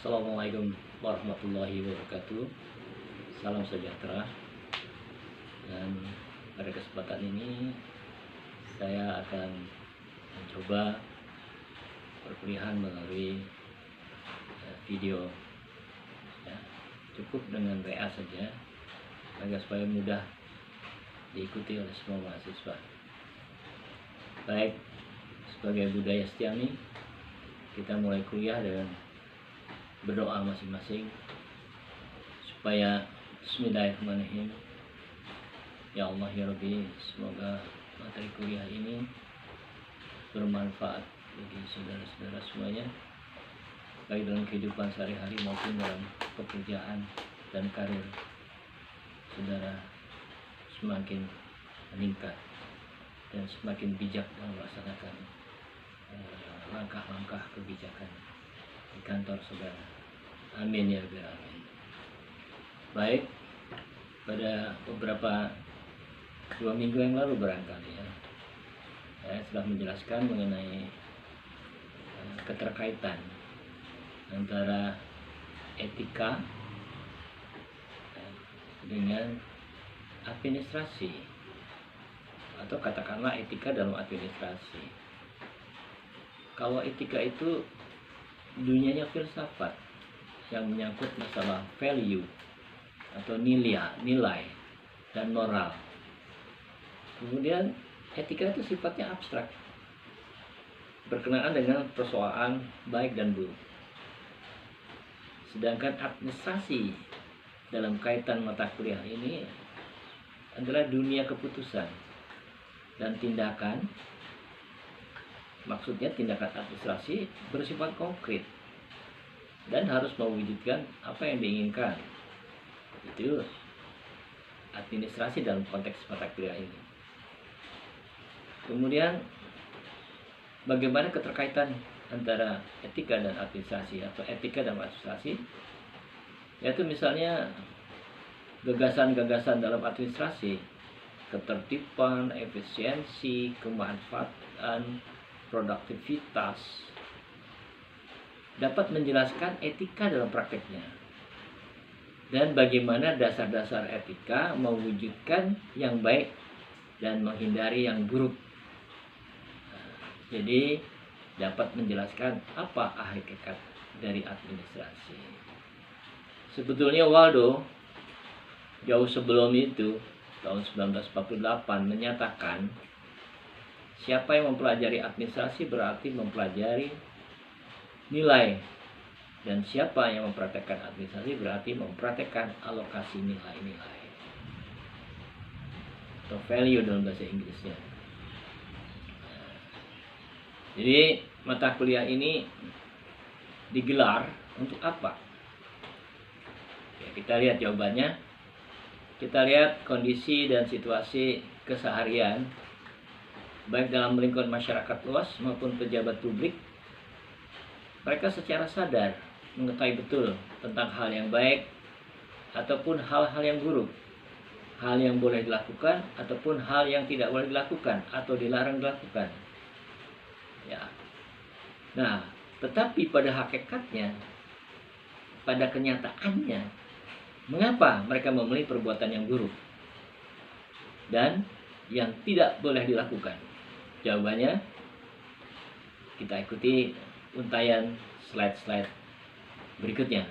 Assalamualaikum warahmatullahi wabarakatuh. Salam sejahtera. Dan pada kesempatan ini saya akan mencoba perkuliahan melalui video. Ya, cukup dengan WA saja agar supaya mudah diikuti oleh semua mahasiswa. Baik, sebagai budaya Setiani, kita mulai kuliah dengan berdoa masing-masing supaya bismillahirrahmanirrahim. Ya Allah ya Rabbi, semoga materi kuliah ini bermanfaat bagi saudara-saudara semuanya, baik dalam kehidupan sehari-hari maupun dalam pekerjaan dan karir saudara semakin meningkat dan semakin bijak dalam melaksanakan langkah-langkah kebijakan di kantor saudara. Amin ya rabbal alamin. Baik, pada beberapa 2 minggu yang lalu barangkali ya, saya sudah menjelaskan mengenai keterkaitan antara etika dengan administrasi, atau katakanlah etika dalam administrasi. Kalau etika itu dunianya filsafat yang menyangkut masalah value atau nilai dan moral. Kemudian etika itu sifatnya abstrak, berkenaan dengan persoalan baik dan buruk. Sedangkan administrasi dalam kaitan mata kuliah ini adalah dunia keputusan dan tindakan. Maksudnya tindakan administrasi bersifat konkret dan harus mewujudkan apa yang diinginkan. Itu administrasi dalam konteks mata kuliah ini. Kemudian bagaimana keterkaitan antara etika dan administrasi atau etika dan administrasi? Yaitu misalnya gagasan-gagasan dalam administrasi, ketertiban, efisiensi, kemanfaatan, produktivitas, dapat menjelaskan etika dalam prakteknya dan bagaimana dasar-dasar etika mewujudkan yang baik dan menghindari yang buruk. Jadi dapat menjelaskan apa hakikat dari administrasi. Sebetulnya Waldo jauh sebelum itu, tahun 1948, menyatakan siapa yang mempelajari administrasi berarti mempelajari nilai, dan siapa yang mempraktekkan administrasi berarti mempraktekkan alokasi nilai-nilai atau value dalam bahasa Inggrisnya. Jadi mata kuliah ini digelar untuk apa? Ya, kita lihat jawabannya. Kita lihat kondisi dan situasi keseharian baik dalam lingkungan masyarakat luas maupun pejabat publik. Mereka secara sadar mengetahui betul tentang hal yang baik ataupun hal-hal yang buruk, hal yang boleh dilakukan ataupun hal yang tidak boleh dilakukan atau dilarang dilakukan. Ya. Nah, tetapi pada hakikatnya, pada kenyataannya, mengapa mereka memilih perbuatan yang buruk dan yang tidak boleh dilakukan? Jawabannya kita ikuti untayan slide-slide berikutnya.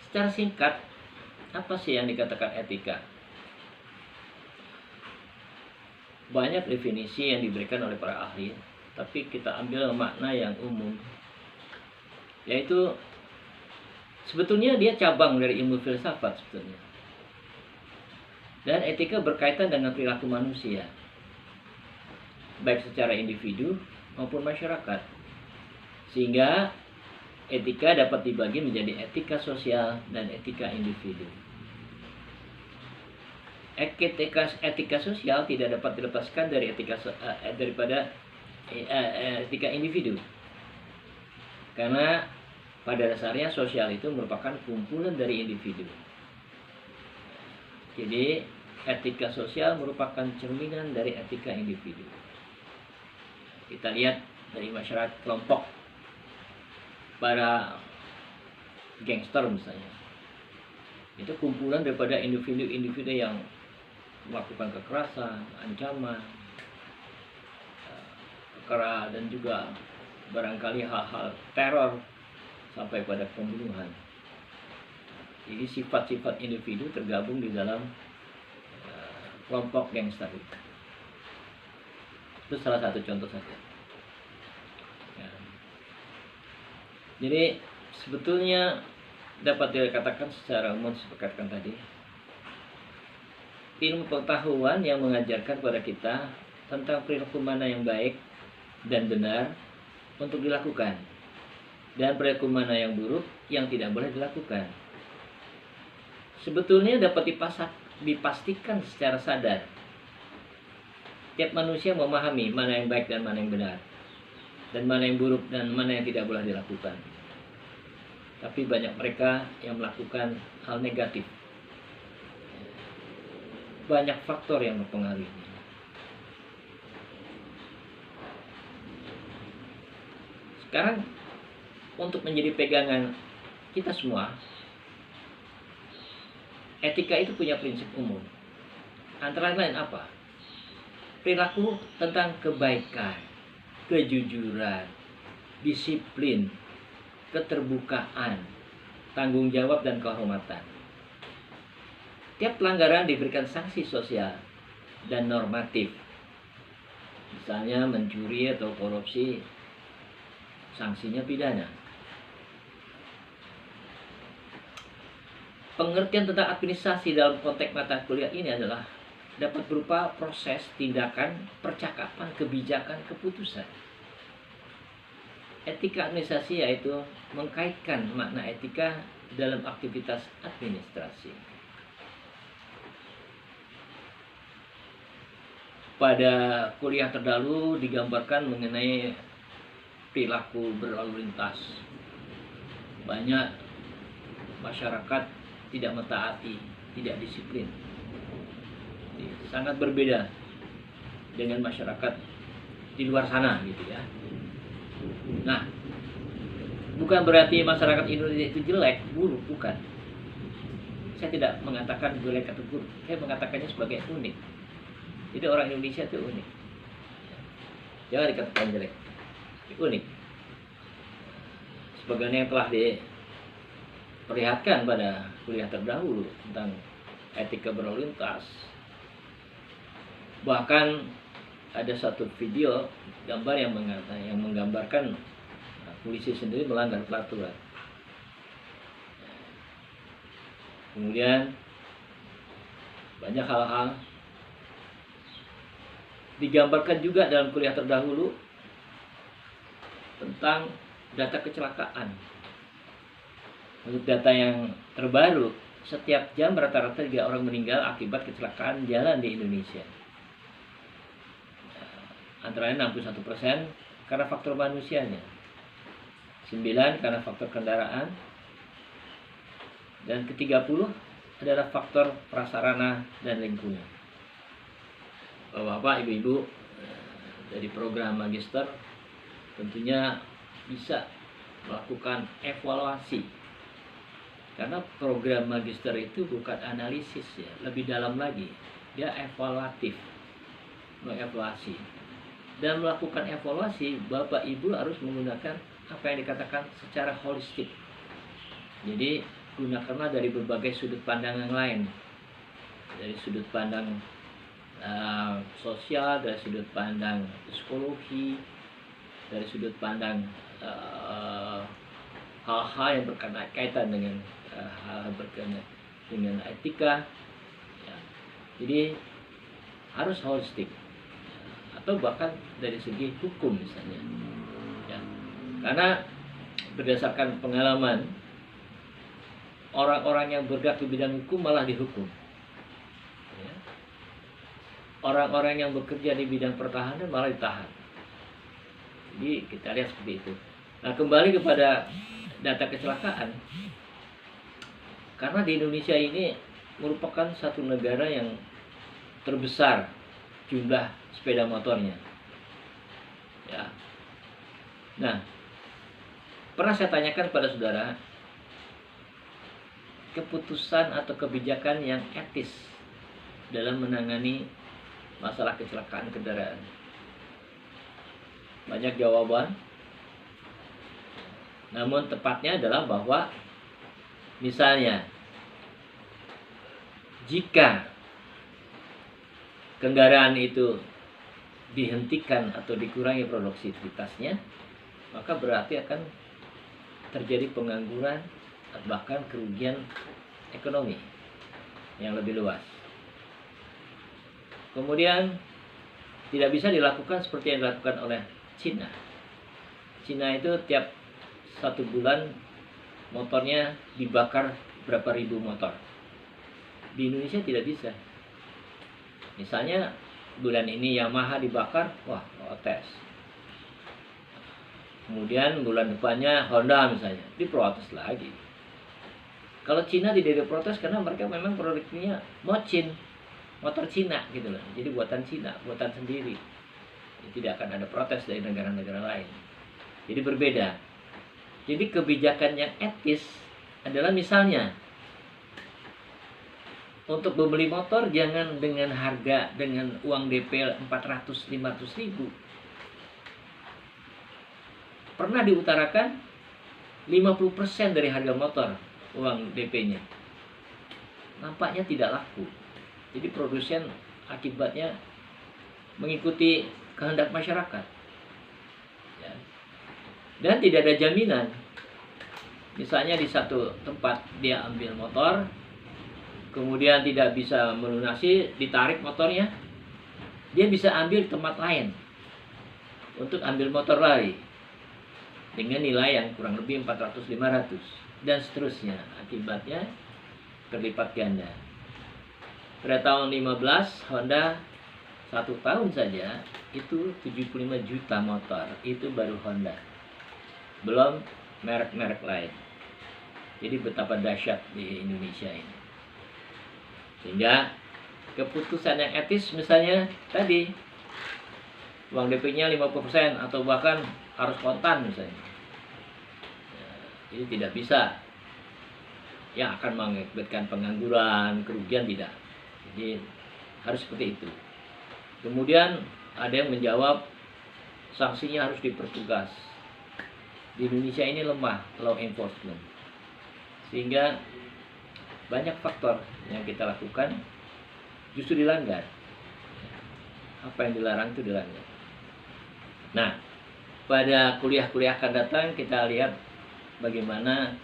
Secara singkat, apa sih yang dikatakan etika? Banyak definisi yang diberikan oleh para ahli, tapi kita ambil makna yang umum, yaitu sebetulnya dia cabang dari ilmu filsafat sebetulnya. Dan etika berkaitan dengan perilaku manusia, baik secara individu maupun masyarakat. Sehingga etika dapat dibagi menjadi etika sosial dan etika individu. Etika sosial tidak dapat dilepaskan dari daripada etika individu. Karena pada dasarnya sosial itu merupakan kumpulan dari individu. Jadi etika sosial merupakan cerminan dari etika individu. Kita lihat dari masyarakat kelompok para gangster misalnya, itu kumpulan daripada individu-individu yang melakukan kekerasan, ancaman, dan juga barangkali hal-hal teror sampai pada pembunuhan. Jadi sifat-sifat individu tergabung di dalam kelompok gangster itu. Itu salah satu contoh saja. Ya. Jadi sebetulnya dapat dikatakan secara umum seperti tadi, ilmu pengetahuan yang mengajarkan kepada kita tentang perilaku mana yang baik dan benar untuk dilakukan, dan perilaku mana yang buruk yang tidak boleh dilakukan. Sebetulnya dapat dipastikan secara sadar. Tiap manusia memahami mana yang baik dan mana yang benar, dan mana yang buruk dan mana yang tidak boleh dilakukan. Tapi banyak mereka yang melakukan hal negatif. Banyak faktor yang mempengaruhi. Sekarang untuk menjadi pegangan kita semua, etika itu punya prinsip umum. Antara lain apa? Perilaku tentang kebaikan, kejujuran, disiplin, keterbukaan, tanggung jawab, dan kehormatan. Tiap pelanggaran diberikan sanksi sosial dan normatif. Misalnya mencuri atau korupsi, sanksinya pidana. Pengertian tentang administrasi dalam konteks mata kuliah ini adalah dapat berupa proses, tindakan, percakapan, kebijakan, keputusan. Etika administrasi yaitu mengkaitkan makna etika dalam aktivitas administrasi. Pada kuliah terdahulu digambarkan mengenai perilaku berlalu lintas. Banyak masyarakat tidak mentaati, tidak disiplin. Sangat berbeda dengan masyarakat di luar sana gitu ya. Nah, bukan berarti masyarakat Indonesia itu jelek, buruk, bukan. Saya tidak mengatakan jelek atau buruk, saya mengatakannya sebagai unik. Jadi orang Indonesia itu unik. Jangan dikatakan jelek, unik. Sebagaimana yang telah diperlihatkan pada kuliah terdahulu tentang etika berlalu lintas. Bahkan ada satu video gambar yang menggambarkan polisi sendiri melanggar peraturan. Kemudian banyak hal-hal digambarkan juga dalam kuliah terdahulu tentang data kecelakaan. Untuk data yang terbaru, setiap jam rata-rata 3 orang meninggal akibat kecelakaan jalan di Indonesia. Antara lain 61% karena faktor manusianya, 9 karena faktor kendaraan, dan ke-30 adalah faktor prasarana dan lingkungan. Bapak, ibu-ibu dari program magister tentunya bisa melakukan evaluasi, karena program magister itu bukan analisis ya, lebih dalam lagi, dia evaluatif, mengevaluasi. Dan melakukan evaluasi, Bapak Ibu harus menggunakan apa yang dikatakan secara holistik. Jadi gunakanlah dari berbagai sudut pandang yang lain, dari sudut pandang sosial, dari sudut pandang psikologi, dari sudut pandang hal-hal yang berkaitan dengan hal berkaitan dengan etika. Ya. Jadi harus holistik. Atau bahkan dari segi hukum misalnya ya. Karena berdasarkan pengalaman, orang-orang yang bergerak di bidang hukum malah dihukum ya. Orang-orang yang bekerja di bidang pertahanan malah ditahan. Jadi kita lihat seperti itu. Nah, kembali kepada data kecelakaan, karena di Indonesia ini merupakan satu negara yang terbesar jumlah sepeda motornya ya. Nah, pernah saya tanyakan pada saudara, keputusan atau kebijakan yang etis dalam menangani masalah kecelakaan kendaraan. Banyak jawaban, namun tepatnya adalah bahwa misalnya jika kendaraan itu dihentikan atau dikurangi produktivitasnya, maka berarti akan terjadi pengangguran, bahkan kerugian ekonomi yang lebih luas. Kemudian tidak bisa dilakukan seperti yang dilakukan oleh Cina. Cina itu tiap 1 bulan motornya dibakar berapa ribu motor. Di Indonesia tidak bisa. Misalnya bulan ini Yamaha dibakar, wah protes. Kemudian bulan depannya Honda misalnya, diprotes lagi. Kalau Cina tidak diprotes karena mereka memang produknya mocin, motor Cina gitu loh. Jadi buatan Cina, buatan sendiri. Tidak akan ada protes dari negara-negara lain. Jadi berbeda. Jadi kebijakan yang etis adalah misalnya untuk membeli motor jangan dengan harga, dengan uang DP 400-500 ribu. Pernah diutarakan 50% dari harga motor uang DP-nya. Nampaknya tidak laku. Jadi produsen akibatnya mengikuti kehendak masyarakat. Ya. Dan tidak ada jaminan. Misalnya di satu tempat dia ambil motor, kemudian tidak bisa melunasi, ditarik motornya, dia bisa ambil tempat lain untuk ambil motor lari dengan nilai yang kurang lebih 400-500 dan seterusnya. Akibatnya berlipat ganda. Pada tahun 15 Honda 1 tahun saja itu 75 juta motor, itu baru Honda, belum merek-merek lain. Jadi betapa dahsyat di Indonesia ini. Sehingga keputusan yang etis misalnya tadi uang DP-nya 50% atau bahkan harus kontan misalnya. Ini tidak bisa, yang akan mengakibatkan pengangguran, kerugian tidak. Jadi harus seperti itu. Kemudian ada yang menjawab sanksinya harus dipertegas. Di Indonesia ini lemah law enforcement, sehingga banyak faktor yang kita lakukan justru dilanggar. Apa yang dilarang itu dilanggar. Nah, pada kuliah-kuliah akan datang kita lihat bagaimana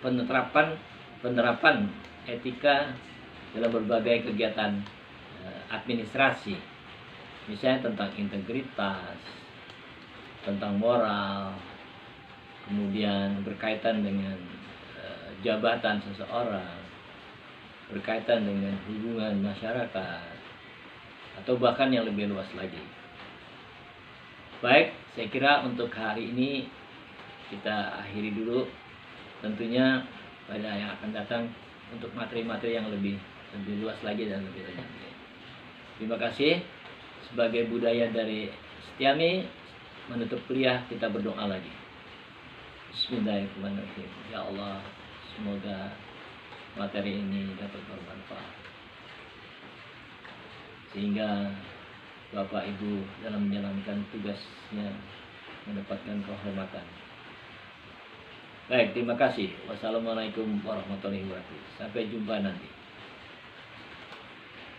penerapan etika dalam berbagai kegiatan administrasi, misalnya tentang integritas, tentang moral, kemudian berkaitan dengan jabatan seseorang, berkaitan dengan hubungan masyarakat, atau bahkan yang lebih luas lagi. Baik, saya kira untuk hari ini kita akhiri dulu. Tentunya pada yang akan datang untuk materi-materi yang lebih luas lagi dan lebih banyak. Terima kasih. Sebagai budaya dari Setiami, menutup kuliah kita berdoa lagi. Bismillahirrahmanirrahim. Ya Allah, semoga materi ini dapat bermanfaat, sehingga Bapak Ibu dalam menjalankan tugasnya mendapatkan kehormatan. Baik, terima kasih. Wassalamualaikum warahmatullahi wabarakatuh. Sampai jumpa nanti.